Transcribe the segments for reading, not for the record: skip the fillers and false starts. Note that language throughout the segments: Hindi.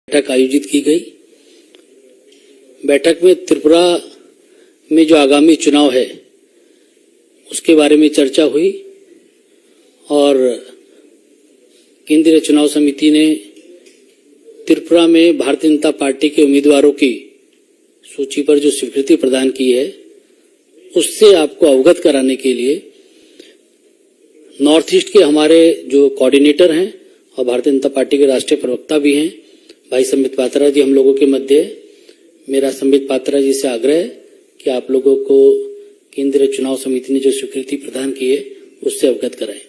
बैठक आयोजित की गई। बैठक में त्रिपुरा में जो आगामी चुनाव है उसके बारे में चर्चा हुई और केंद्रीय चुनाव समिति ने त्रिपुरा में भारतीय जनता पार्टी के उम्मीदवारों की सूची पर जो स्वीकृति प्रदान की है उससे आपको अवगत कराने के लिए नॉर्थ ईस्ट के हमारे जो कोऑर्डिनेटर हैं और भारतीय जनता पार्टी के राष्ट्रीय प्रवक्ता भी हैं भाई संबित पात्रा जी हम लोगों के मध्य है। मेरा संबित पात्रा जी से आग्रह है कि आप लोगों को केंद्रीय चुनाव समिति ने जो स्वीकृति प्रदान की है उससे अवगत कराएं।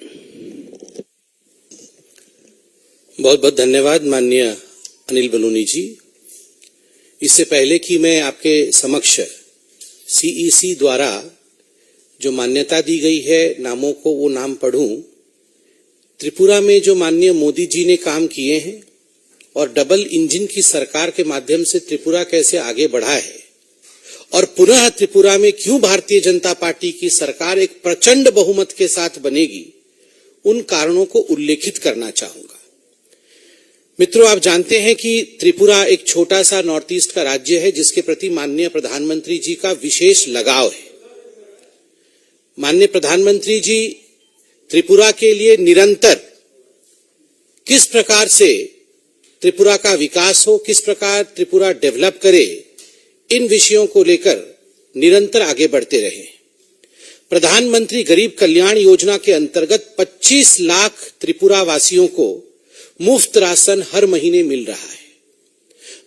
बहुत बहुत धन्यवाद माननीय अनिल बलूनी जी। इससे पहले कि मैं आपके समक्ष सीईसी द्वारा जो मान्यता दी गई है नामों को वो नाम पढ़ूं, त्रिपुरा में जो माननीय मोदी जी ने काम किए हैं और डबल इंजन की सरकार के माध्यम से त्रिपुरा कैसे आगे बढ़ा है और पुनः त्रिपुरा में क्यों भारतीय जनता पार्टी की सरकार एक प्रचंड बहुमत के साथ बनेगी, उन कारणों को उल्लेखित करना चाहूंगा। मित्रों, आप जानते हैं कि त्रिपुरा एक छोटा सा नॉर्थ ईस्ट का राज्य है जिसके प्रति माननीय प्रधानमंत्री जी का विशेष लगाव है। माननीय प्रधानमंत्री जी त्रिपुरा के लिए निरंतर किस प्रकार से त्रिपुरा का विकास हो, किस प्रकार त्रिपुरा डेवलप करे, इन विषयों को लेकर निरंतर आगे बढ़ते रहे। प्रधानमंत्री गरीब कल्याण योजना के अंतर्गत 25 लाख त्रिपुरा वासियों को मुफ्त राशन हर महीने मिल रहा है।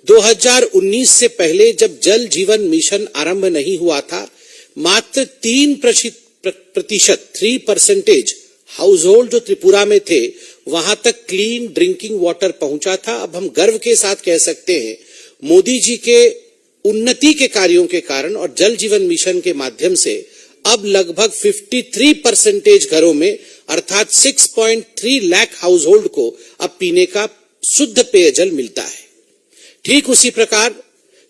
2019 से पहले जब जल जीवन मिशन आरंभ नहीं हुआ था, मात्र 3% हाउस होल्ड जो त्रिपुरा में थे वहां तक क्लीन ड्रिंकिंग वाटर पहुंचा था। अब हम गर्व के साथ कह सकते हैं मोदी जी के उन्नति के कार्यों के कारण और जल जीवन मिशन के माध्यम से अब लगभग 53% घरों में अर्थात 6.3 लाख हाउस होल्ड को अब पीने का शुद्ध पेयजल मिलता है। ठीक उसी प्रकार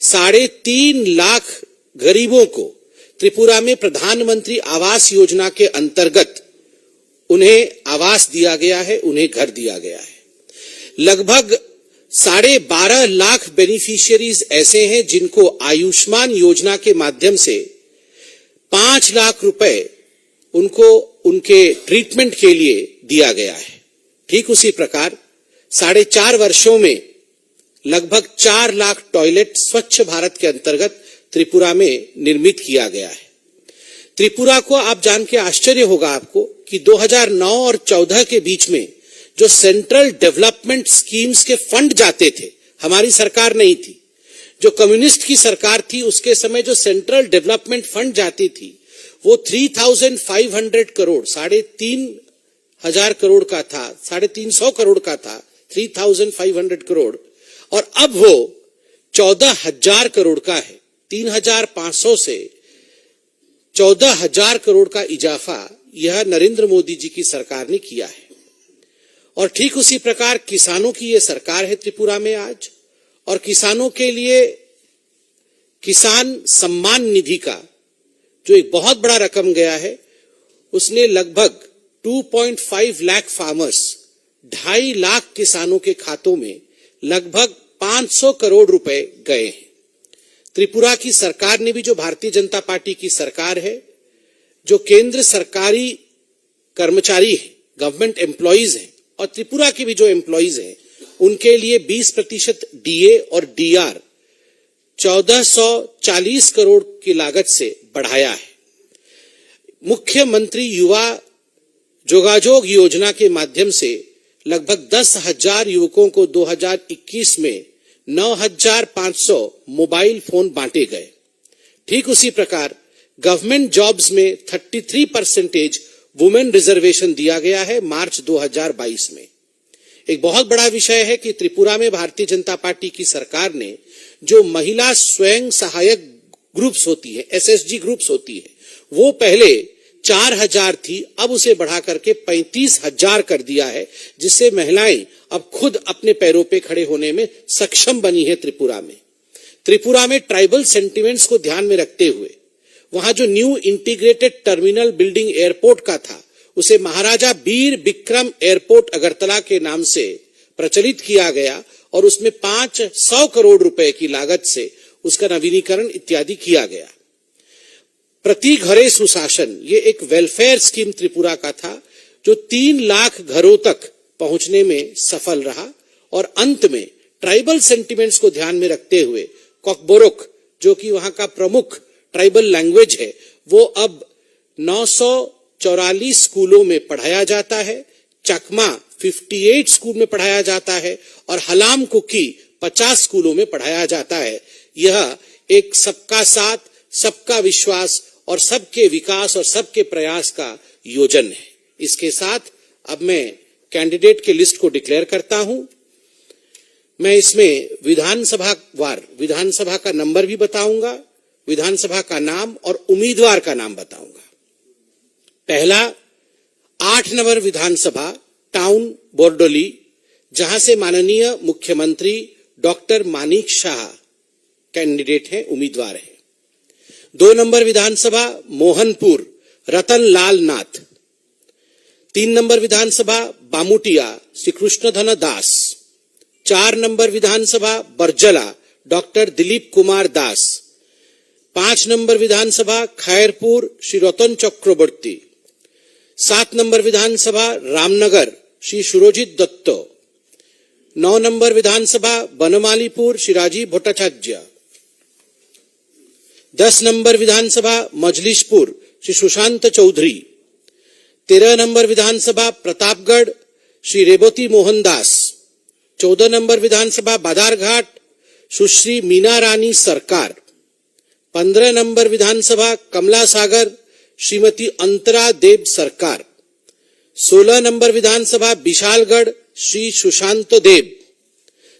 3.5 लाख गरीबों को त्रिपुरा में प्रधानमंत्री आवास योजना के अंतर्गत उन्हें आवास दिया गया है, उन्हें घर दिया गया है। लगभग 12.5 लाख बेनिफिशियरीज ऐसे हैं जिनको आयुष्मान योजना के माध्यम से 5 लाख रुपए उनको उनके ट्रीटमेंट के लिए दिया गया है। ठीक उसी प्रकार 4.5 वर्षों में लगभग 4 लाख टॉयलेट स्वच्छ भारत के अंतर्गत त्रिपुरा में निर्मित किया गया है। त्रिपुरा को आप जान के आश्चर्य होगा आपको कि 2009 और 14 के बीच में जो सेंट्रल डेवलपमेंट स्कीम्स के फंड जाते थे, हमारी सरकार नहीं थी, जो कम्युनिस्ट की सरकार थी उसके समय जो सेंट्रल डेवलपमेंट फंड जाती थी वो 3,500 करोड़ 3,500 करोड़ का था, 350 करोड़ का था, 3,500 करोड़, और अब वो 14,000 करोड़ का है। 3,500 से 14,000 करोड़ का इजाफा यह नरेंद्र मोदी जी की सरकार ने किया है। और ठीक उसी प्रकार किसानों की यह सरकार है त्रिपुरा में आज, और किसानों के लिए किसान सम्मान निधि का जो एक बहुत बड़ा रकम गया है, उसने लगभग 2.5 लाख फार्मर्स 2.5 लाख किसानों के खातों में लगभग 500 करोड़ रुपए गए हैं। त्रिपुरा की सरकार ने भी, जो भारतीय जनता पार्टी की सरकार है, जो केंद्र सरकारी कर्मचारी है, गवर्नमेंट एम्प्लॉइज हैं, और त्रिपुरा के भी जो एम्प्लॉइज हैं, उनके लिए 20% डीए और डीआर 1440 करोड़ की लागत से बढ़ाया है। मुख्यमंत्री युवा जोगाजोग योजना के माध्यम से लगभग 10,000 युवकों को 2021 में 9,500 मोबाइल फोन बांटे गए। ठीक उसी प्रकार गवर्नमेंट जॉब्स में 33% वुमेन रिजर्वेशन दिया गया है मार्च 2022 में। एक बहुत बड़ा विषय है कि त्रिपुरा में भारतीय जनता पार्टी की सरकार ने जो महिला स्वयं सहायक ग्रुप्स होती है, एसएसजी ग्रुप्स होती है, वो पहले 4,000 थी, अब उसे बढ़ा करके 35,000 कर दिया है, जिससे महिलाएं अब खुद अपने पैरों पे खड़े होने में सक्षम बनी है। त्रिपुरा में ट्राइबल सेंटिमेंट्स को ध्यान में रखते हुए वहां जो new integrated terminal building airport का था, उसे महाराजा बीर बिक्रम एयरपोर्ट अगरतला के नाम से प्रचलित किया गया और उसमें 500 करोड़ रुपए की लागत से उसका नवीनीकरण इत्यादि किया गया। प्रति घरे सुशासन ये एक वेलफेयर स्कीम त्रिपुरा का था जो 3 लाख घरों तक पहुंचने में सफल रहा और अंत में ट्राइबल सेंटिमेंट्स को ध्यान में रखते हुए कोकबोरोक जो कि वहां का प्रमुख ट्राइबल लैंग्वेज है वो अब 944 स्कूलों में पढ़ाया जाता है, चकमा 58 स्कूल में पढ़ाया जाता है और हलाम कुकी 50 स्कूलों में पढ़ाया जाता है। यह एक सबका साथ, सबका विश्वास और सबके विकास और सबके प्रयास का योजन है। इसके साथ अब मैं कैंडिडेट के लिस्ट को डिक्लेयर करता हूं। मैं इसमें विधानसभा का नंबर भी बताऊंगा, विधानसभा का नाम और उम्मीदवार का नाम बताऊंगा। पहला 8 नंबर विधानसभा टाउन बोरडोली, जहां से माननीय मुख्यमंत्री डॉक्टर मानिक शाह कैंडिडेट हैं, उम्मीदवार हैं। 2 नंबर विधानसभा मोहनपुर रतन लाल नाथ। 3 नंबर विधानसभा बामुटिया श्री कृष्णधन दास। 4 नंबर विधानसभा बरजला डॉक्टर दिलीप कुमार दास। 5 नंबर विधानसभा खैरपुर श्री रतन चक्रवर्ती। 7 नंबर विधानसभा रामनगर श्री सुरजित दत्त। 9 नंबर विधानसभा बनमालीपुर श्री राजीव भट्टाचार्य। 10 नंबर विधानसभा मजलिसपुर श्री सुशांत चौधरी। 13 नंबर विधानसभा प्रतापगढ़ श्री रेवती मोहन दास। 14 नंबर विधानसभा बादारघाट सुश्री मीना रानी सरकार। 15 नंबर विधानसभा कमला सागर श्रीमती अंतरा देव सरकार। 16 नंबर विधानसभा विशालगढ़ श्री सुशांत देव।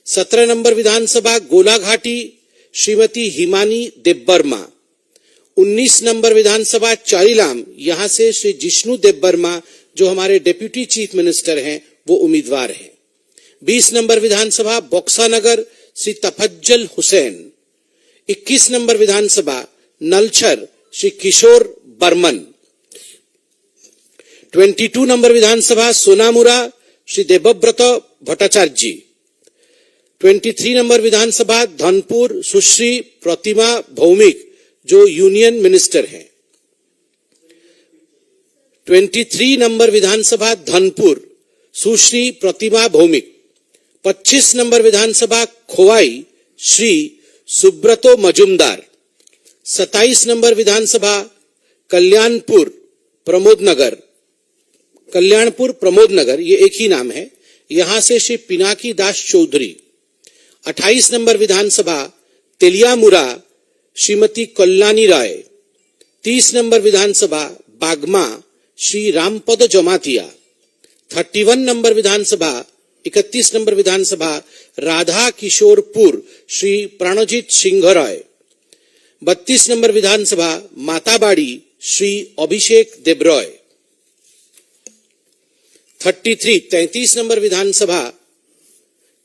17 नंबर विधानसभा गोलाघाटी श्रीमती हिमानी देवबर्मा। 19 नंबर विधानसभा चारीलाम, यहां से श्री जिष्णु देवबर्मा जो हमारे डिप्यूटी चीफ मिनिस्टर हैं वो उम्मीदवार हैं। 20 नंबर विधानसभा बक्सानगर श्री तफज्जल हुसैन। 21 नंबर विधानसभा नलछर श्री किशोर बर्मन। 22 नंबर विधानसभा सोनामुरा श्री देवव्रत भट्टाचार्य। 23 नंबर विधानसभा धनपुर सुश्री प्रतिमा भौमिक जो यूनियन मिनिस्टर हैं। 23 नंबर विधानसभा धनपुर सुश्री प्रतिमा भौमिक। 25 नंबर विधानसभा खोवाई श्री सुब्रतो मजुमदार। 27 नंबर विधानसभा कल्याणपुर प्रमोद नगर ये एक ही नाम है, यहां से श्री पिनाकी दास चौधरी। 28 नंबर विधानसभा तेलियामुरा श्रीमती कल्याणी राय। 30 नंबर विधानसभा बागमा श्री रामपद जमातिया। 31 नंबर विधानसभा 31 नंबर विधानसभा राधा किशोरपुर श्री प्राणजीत सिंह राय। 32 नंबर विधानसभा माताबाड़ी श्री अभिषेक देब्रॉय। 33 नंबर विधानसभा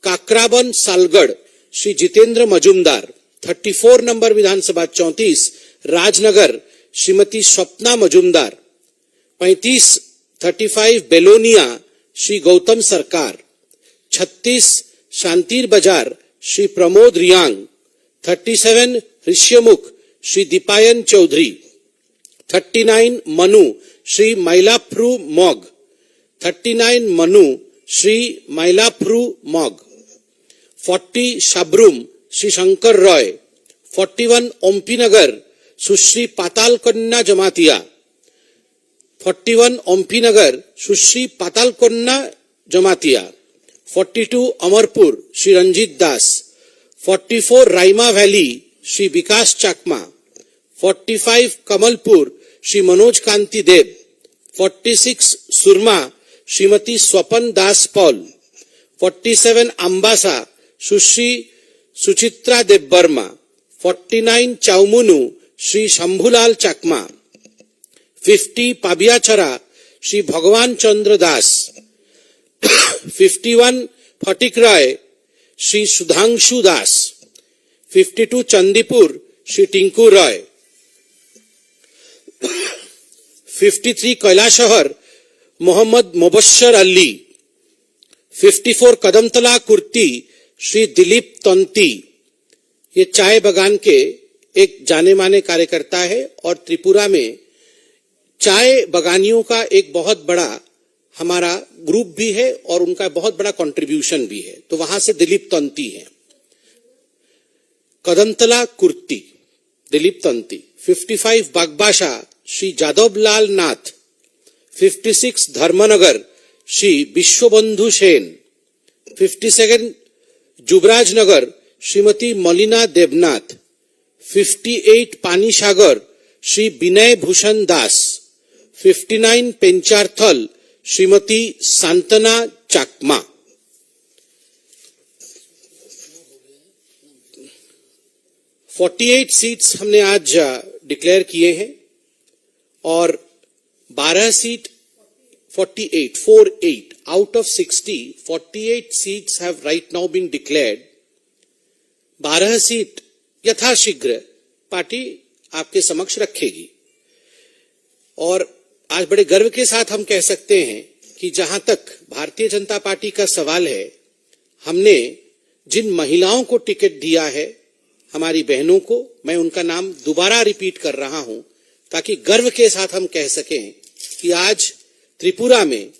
काकराबन सालगढ़ श्री जितेंद्र मजुमदार। 34 नंबर विधानसभा 34 राजनगर श्रीमती स्वप्ना मजुमदार। 35 बेलोनिया श्री गौतम सरकार। 36 शांतिर बाजार श्री प्रमोद रियांग। 37 ऋष्यमुख श्री दीपायन चौधरी। 39 मनु श्री मैलाफ्रू मॉग। 39 मनु श्री मैलाफ्रू मॉग। 40 शाब्रूम श्री शंकर रॉय। 41 ओम्पीनगर सुश्री पाताल कन्या जमातिया। 41 ओम्पीनगर सुश्री पाताल कन्या जमातिया। 42 अमरपुर श्री रंजीत दास। 44 राइमा वैली श्री विकास चाकमा। 45 कमलपुर श्री मनोज कांति देव। 46 सुरमा श्रीमती स्वपन दास पॉल। 47 अम्बासा सुश्री सुचित्रा देवबर्मा। 49 चाउमुनु श्री शंभुलाल चाकमा। 50 पाबियाछरा श्री भगवान चंद्र दास। 51 फटिकराय श्री सुधांशु दास। 52 चंदीपुर श्री टिंकू रॉय। 53 कैलाशहर मोहम्मद मुबश्शर अली। 54 कदमतला कुर्ती श्री दिलीप तोंती, ये चाय बगान के एक जाने माने कार्यकर्ता है और त्रिपुरा में चाय बगानियों का एक बहुत बड़ा हमारा ग्रुप भी है और उनका बहुत बड़ा कंट्रीब्यूशन भी है। तो वहां से दिलीप तोंती है। कदमतला कुर्ती दिलीप तोंती, 55 बागबाशा श्री जादवलाल नाथ, 56 धर्मनगर श्री विश्वबंधु सेन, 57 जुबराज नगर श्रीमती मलिना देवनाथ, 58 पानीसागर श्री विनय भूषण दास, 59 पेंचारथल श्रीमती सांतना चाकमा। 48 सीट्स हमने आज डिक्लेयर किए हैं और 12 seat 48 out of 60, 48 seats have right now been declared. 12 seat यथाशीघ्र पार्टी आपके समक्ष रखेगी और आज बड़े गर्व के साथ हम कह सकते हैं कि जहां तक भारतीय जनता पार्टी का सवाल है, हमने जिन महिलाओं को टिकट दिया है, हमारी बहनों को, मैं उनका नाम दोबारा रिपीट कर रहा हूं ताकि गर्व के साथ हम कह सकें कि आज त्रिपुरा में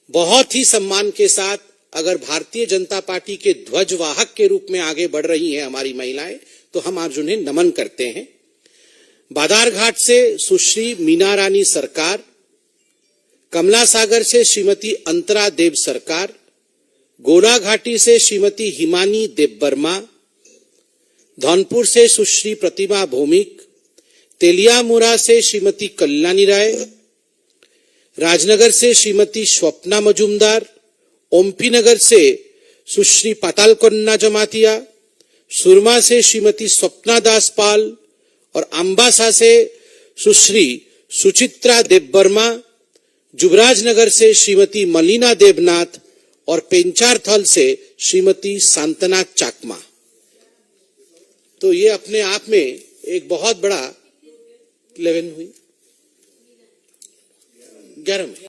बहुत ही सम्मान के साथ अगर भारतीय जनता पार्टी के ध्वजवाहक के रूप में आगे बढ़ रही हैं हमारी महिलाएं, तो हम आज उन्हें नमन करते हैं। बादारघाट से सुश्री मीना रानी सरकार, कमला सागर से श्रीमती अंतरा देव सरकार, गोलाघाटी से श्रीमती हिमानी देवबर्मा, धौनपुर से सुश्री प्रतिमा भौमिक, तेलियामुरा से श्रीमती कल्याणी राय, राजनगर से श्रीमती स्वप्ना मजुमदार, ओमपी नगर से सुश्री पातालकन्ना जमातिया, सुरमा से श्रीमती स्वप्ना दास पाल और अंबासा से सुश्री सुचित्रा देवबर्मा, जुबराजनगर से श्रीमती मलिना देवनाथ और पेंचारथल से श्रीमती सांतना चाकमा। तो ये अपने आप में एक बहुत बड़ा 11 हुई 11 में